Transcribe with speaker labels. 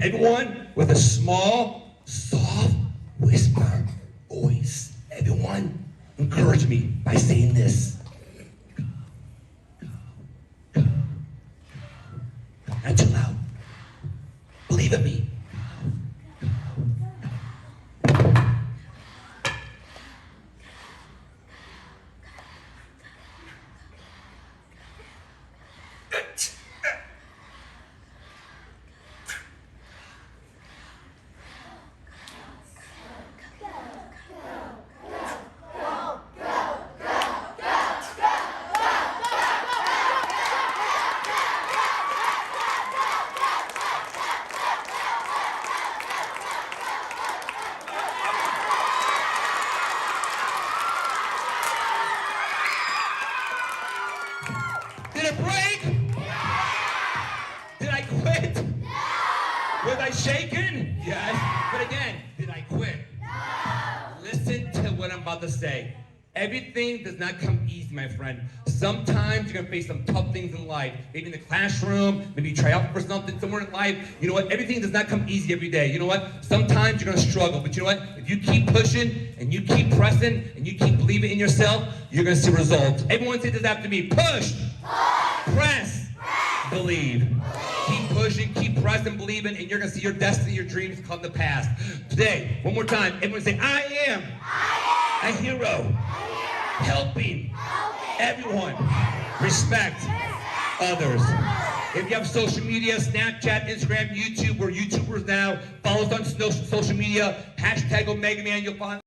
Speaker 1: Everyone with a small, soft whisper voice. Everyone encourage me by saying this. Not too loud. Believe in me. Did it break? Did I quit? Was I shaken? Yes. But again, did I quit? Listen to what I'm about to say. Everything does not come easy, my friend. Sometimes you're gonna face some tough things in life. Maybe in the classroom, maybe you try out for something somewhere in life. You know what? Everything does not come easy every day. You know what? Sometimes you're gonna struggle, but you know what? If you keep pushing and you keep pressing and you keep believing in yourself, you're gonna see results. Everyone say this after me. Push, press, believe. Keep pushing, keep pressing, believing, and you're gonna see your destiny, your dreams come to pass. Today, one more time, everyone say, I am a hero, helping everyone respect others. If you have social media, Snapchat, Instagram, YouTube, we're YouTubers now. Follow us on social media, #Omegaman, you'll find